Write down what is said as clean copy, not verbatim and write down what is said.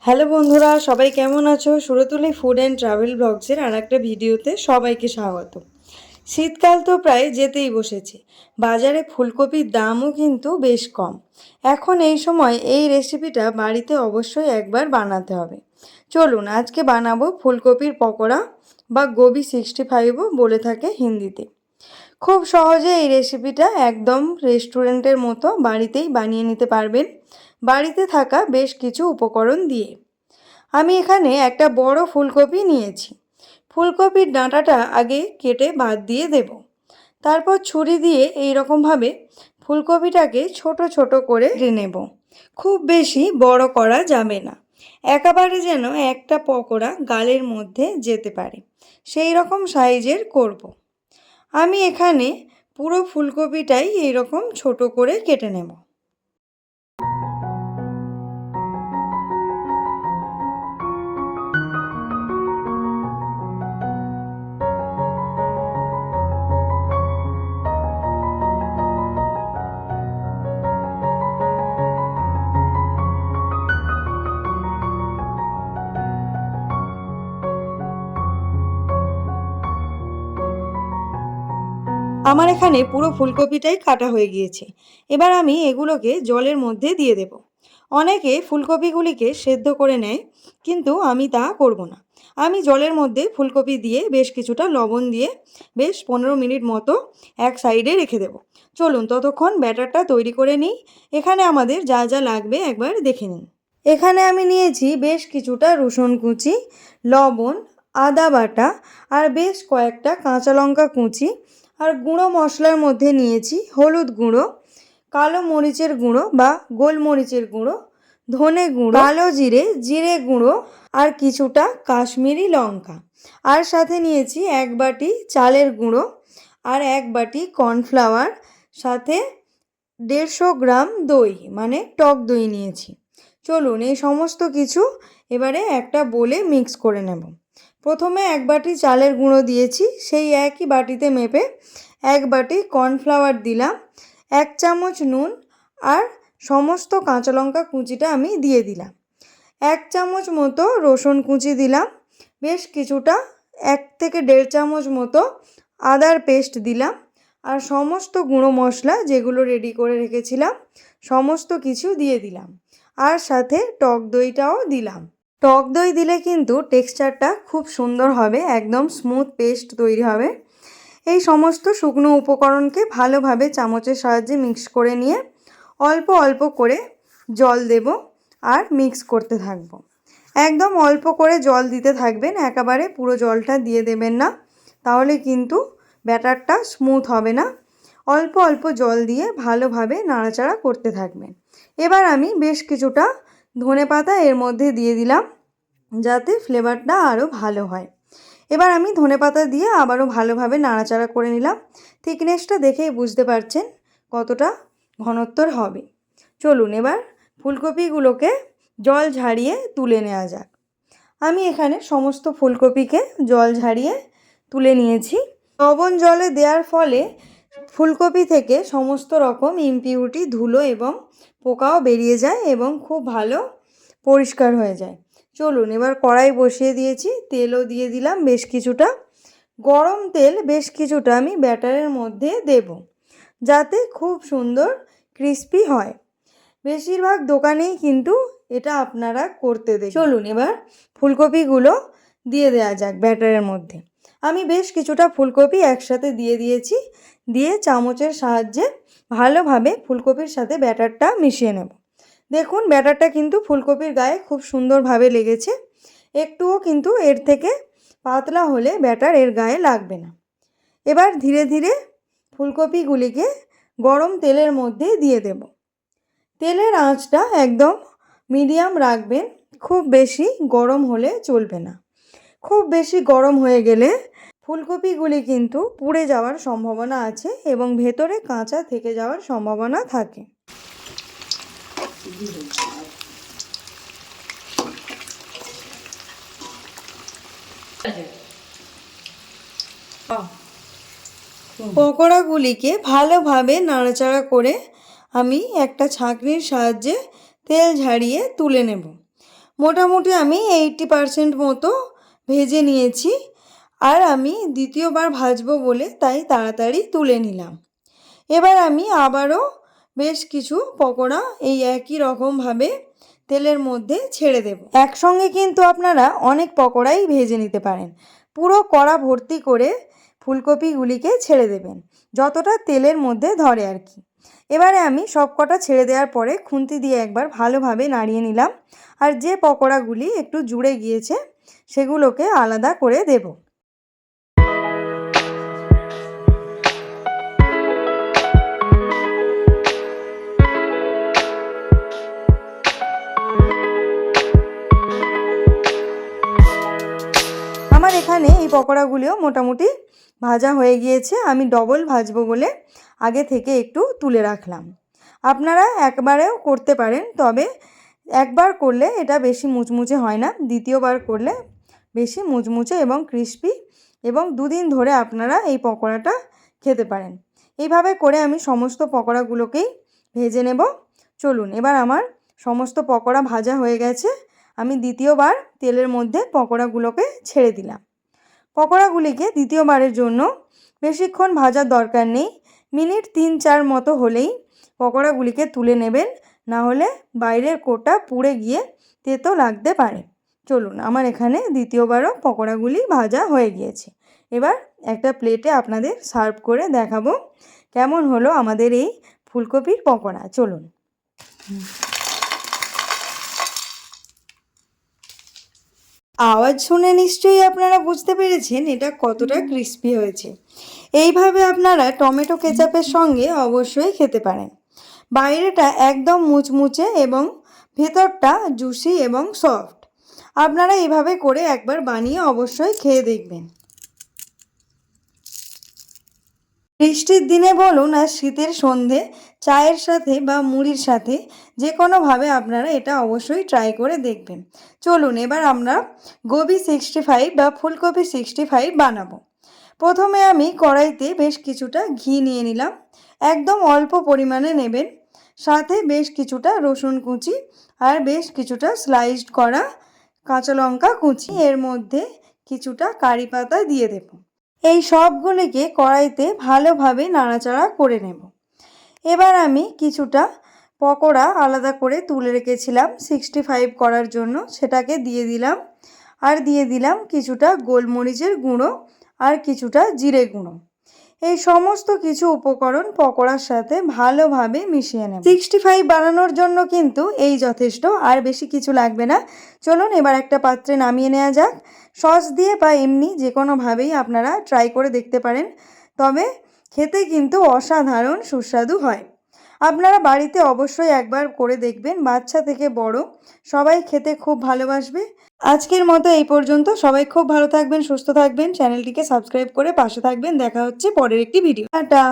Hello বন্ধুরা, সবাই কেমন আছো? সুরতুলি ফুড অ্যান্ড ট্রাভেল ব্লগসের আর একটা ভিডিওতে সবাইকে স্বাগত। শীতকাল তো প্রায় যেতেই বসেছে। বাজারে ফুলকপির দামও কিন্তু বেশ কম। এখন এই সময় এই রেসিপিটা বাড়িতে অবশ্যই একবার বানাতে হবে। চলুন আজকে বানাবো ফুলকপির পকোড়া বা গোবি 65ও বলে থাকে হিন্দিতে। খুব সহজে এই রেসিপিটা একদম রেস্টুরেন্টের মতো বাড়িতেই বানিয়ে নিতে পারবেন বাড়িতে থাকা বেশ কিছু উপকরণ দিয়ে। আমি এখানে একটা বড় ফুলকপি নিয়েছি। ফুলকপির ডাঁটাটা আগে কেটে বাদ দিয়ে দেব। তারপর ছুরি দিয়ে এই রকমভাবে ফুলকপিটাকে ছোট ছোট করে কেটে নেব। খুব বেশি বড় করা যাবে না, একেবারে যেন একটা পকোড়া গালের মধ্যে যেতে পারে সেই রকম সাইজের করব। আমি এখানে পুরো ফুলকপিটাই এইরকম ছোট করে কেটে নেব। আমার এখানে পুরো ফুলকপিটাই কাটা হয়ে গিয়েছে। এবার আমি এগুলোকে জলের মধ্যে দিয়ে দেব। অনেকে ফুলকপিগুলিকে সেদ্ধ করে নেয়, কিন্তু আমি তা করব না। আমি জলের মধ্যে ফুলকপি দিয়ে বেশ কিছুটা লবণ দিয়ে বেশ 15 মিনিট মতো এক সাইডে রেখে দেব। চলুন ততক্ষণ ব্যাটারটা তৈরি করে নিই। এখানে আমাদের যা যা লাগবে একবার দেখে নিন। এখানে আমি নিয়েছি বেশ কিছুটা রসুন কুচি, লবণ, আদা বাটা আর বেশ কয়েকটা কাঁচা লঙ্কা কুচি। আর গুঁড়ো মশলার মধ্যে নিয়েছি হলুদ গুঁড়ো, কালো মরিচের গুঁড়ো বা গোলমরিচের গুঁড়ো, ধনে গুঁড়ো, কালো জিরে, জিরে গুঁড়ো আর কিছুটা কাশ্মীরি লঙ্কা। আর সাথে নিয়েছি 1 বাটি চালের গুঁড়ো আর 1 বাটি কর্নফ্লাওয়ার, সাথে 150 গ্রাম দই মানে টক দই নিয়েছি। চলুন এই সমস্ত কিছু এবারে একটা বোলে মিক্স করে নেব। প্রথমে 1 বাটি চালের গুঁড়ো দিয়েছি, সেই একই বাটিতে মেপে 1 বাটি কর্নফ্লাওয়ার দিলাম, 1 চামচ নুন আর সমস্ত কাঁচা লঙ্কা কুচিটা আমি দিয়ে দিলাম। 1 চামচ মতো রসুন কুচি দিলাম, বেশ কিছুটা 1 থেকে 1.5 চামচ মতো আদার পেস্ট দিলাম আর সমস্ত গুঁড়ো মশলা যেগুলো রেডি করে রেখেছিলাম সমস্ত কিছু দিয়ে দিলাম। আর সাথে টক দইটাও দিলাম। টক দই দিলে কিন্তু টেক্সচারটা খুব সুন্দর হবে, একদম স্মুথ পেস্ট তৈরি হবে। এই সমস্ত শুকনো উপকরণকে ভালোভাবে চামচের সাহায্যে মিক্স করে নিয়ে অল্প অল্প করে জল দেব আর মিক্স করতে থাকব। একদম অল্প করে জল দিতে থাকবেন, একেবারে পুরো জলটা দিয়ে দেবেন না, তাহলে কিন্তু ব্যাটারটা স্মুথ হবে না। অল্প অল্প জল দিয়ে ভালোভাবে নাড়াচাড়া করতে থাকবেন। এবার আমি বেশ কিছুটা ধনেপাতা এর মধ্যে দিয়ে দিলাম, যাতে ফ্লেভারটা আরও ভালো হয়। এবার আমি ধনেপাতা দিয়ে আবারও ভালোভাবে নাড়াচাড়া করে নিলাম। থিকনেসটা দেখেই বুঝতে পারছেন কতটা ঘনত্বর হবে। চলুন এবার ফুলকপিগুলোকে জল ঝারিয়ে তুলে নেওয়া যাক। আমি এখানে সমস্ত ফুলকপিকে জল ঝারিয়ে তুলে নিয়েছি। লবণ জলে দেওয়ার ফলে ফুলকপি থেকে সমস্ত রকম ইমপিউরিটি, ধুলো এবং পোকাও বেরিয়ে যায় এবং খুব ভালো পরিষ্কার হয়ে যায়। চলুন এবার কড়াই বসিয়ে দিয়েছি, তেলও দিয়ে দিলাম বেশ কিছুটা। গরম তেল বেশ কিছুটা আমি ব্যাটারের মধ্যে দেব, যাতে খুব সুন্দর ক্রিস্পি হয়। বেশিরভাগ দোকানেই কিন্তু এটা আপনারা করতে দেন। চলুন এবার ফুলকপিগুলো দিয়ে দেওয়া যাক ব্যাটারের মধ্যে। আমি বেশ কিছুটা ফুলকপি একসাথে দিয়ে দিয়েছি, দিয়ে চামচের সাহায্যে ভালোভাবে ফুলকপির সাথে ব্যাটারটা মিশিয়ে নেব। দেখুন ব্যাটারটা কিন্তু ফুলকপির গায়ে খুব সুন্দরভাবে লেগেছে। একটুও কিন্তু এর থেকে পাতলা হলে ব্যাটার এর গায়ে লাগবে না। এবার ধীরে ধীরে ফুলকপিগুলিকে গরম তেলের মধ্যে দিয়ে দেব। তেলের আঁচটা একদম মিডিয়াম রাখবেন, খুব বেশি গরম হলে চলবে না। খুব বেশি গরম হয়ে গেলে ফুলকপিগুলি কিন্তু পুড়ে যাওয়ার সম্ভাবনা আছে এবং ভেতরে কাঁচা থেকে যাওয়ার সম্ভাবনা থাকে। পকোড়াগুলিকে ভালোভাবে নাড়াচাড়া করে আমি একটা ছাঁকনির সাহায্যে তেল ঝারিয়ে তুলে নেব। মোটামুটি আমি 80% মতো ভেজে নিয়েছি, আর আমি দ্বিতীয়বার ভাজবো বলে তাই তাড়াতাড়ি তুলে নিলাম। এবার আমি আবারও বেশ কিছু পকোড়া এই একই রকমভাবে তেলের মধ্যে ছেড়ে দেব। একসঙ্গে কিন্তু আপনারা অনেক পকোড়াই ভেজে নিতে পারেন। পুরো কড়া ভর্তি করে ফুলকপিগুলিকে ছেড়ে দেবেন, যতটা তেলের মধ্যে ধরে আর কি। এবারে আমি সব কটা ছেড়ে দেওয়ার পরে খুন্তি দিয়ে একবার ভালোভাবে নাড়িয়ে নিলাম, আর যে পকোড়াগুলি একটু জুড়ে গিয়েছে সেগুলোকে আলাদা করে দেব। আমার এখানে এই পকোড়াগুলিও মোটামুটি ভাজা হয়ে গিয়েছে। আমি ডবল ভাজবো বলে আগে থেকে একটু তুলে রাখলাম। আপনারা একবারেও করতে পারেন, তবে একবার করলে এটা বেশি মুচমুচে হয় না, দ্বিতীয়বার করলে বেশি মুচমুচে এবং ক্রিস্পি, এবং দুদিন ধরে আপনারা এই পকোড়াটা খেতে পারেন। এইভাবে করে আমি সমস্ত পকোড়াগুলোকেই ভেজে নেব। চলুন, এবার আমার সমস্ত পকোড়া ভাজা হয়ে গেছে। আমি দ্বিতীয়বার তেলের মধ্যে পকোড়াগুলোকে ছেড়ে দিলাম। পকোড়াগুলিকে দ্বিতীয়বারের জন্য বেশিক্ষণ ভাজার দরকার নেই, মিনিট 3-4 মতো হলেই পকোড়াগুলিকে তুলে নেবেন, না হলে বাইরের কোটা পুড়ে গিয়ে তেতো লাগতে পারে। চলুন, আমার এখানে দ্বিতীয়বারও পকোড়াগুলি ভাজা হয়ে গিয়েছে। এবার একটা প্লেটে আপনাদের সার্ভ করে দেখাবো কেমন হলো আমাদের এই ফুলকপির পকোড়া। চলুন। আওয়াজ শুনে নিশ্চয়ই আপনারা বুঝতে পেরেছেন এটা কতটা ক্রিস্পি হয়েছে। এইভাবে আপনারা টমেটো কেচাপের সঙ্গে অবশ্যই খেতে পারেন। বাইরেটা একদম মুচমুচে এবং ভেতরটা জুসি এবং সফট। আপনারা এইভাবে করে একবার বানিয়ে অবশ্যই খেয়ে দেখবেন। বৃষ্টির দিনে বলুন আর শীতের সন্ধে চায়ের সাথে বা মুড়ির সাথে যে কোনোভাবে আপনারা এটা অবশ্যই ট্রাই করে দেখবেন। চলুন, এবার আমরা গোবি 65 বা ফুলকপি 65 বানাবো। প্রথমে আমি কড়াইতে বেশ কিছুটা ঘি নিয়ে নিলাম, একদম অল্প পরিমাণে নেবেন। সাথে বেশ কিছুটা রসুন কুচি আর বেশ কিছুটা স্লাইসড করা কাঁচা লঙ্কা কুচি, এর মধ্যে কিছুটা কারি পাতা দিয়ে দেব। এই সবগুলিকে কড়াইতে ভালোভাবে নাড়াচাড়া করে নেব। এবার আমি কিছুটা পকোড়া আলাদা করে তুলে রেখেছিলাম 65 করার জন্য, সেটাকে দিয়ে দিলাম। আর দিয়ে দিলাম কিছুটা গোলমরিচের গুঁড়ো আর কিছুটা জিরে গুঁড়ো। এই সমস্ত কিছু উপকরণ পকোড়ার সাথে ভালোভাবে মিশিয়ে নেব। 65 বানানোর জন্য কিন্তু এই যথেষ্ট, আর বেশি কিছু লাগবে না। চলুন, এবার একটা পাত্রে নামিয়ে নেওয়া যাক। সস দিয়ে বা এমনি যে কোনোভাবেই আপনারা ট্রাই করে দেখতে পারেন, তবে খেতে কিন্তু অসাধারণ সুস্বাদু হয়। আপনারা বাড়িতে অবশ্যই একবার করে দেখবেন, বাচ্চা থেকে বড় সবাই খেতে খুব ভালোবাসবে। আজকের মতো এই পর্যন্ত। সবাই খুব ভালো থাকবেন, সুস্থ থাকবেন, চ্যানেলটিকে সাবস্ক্রাইব করে পাশে থাকবেন। দেখা হচ্ছে পরের একটি ভিডিও। টাটা।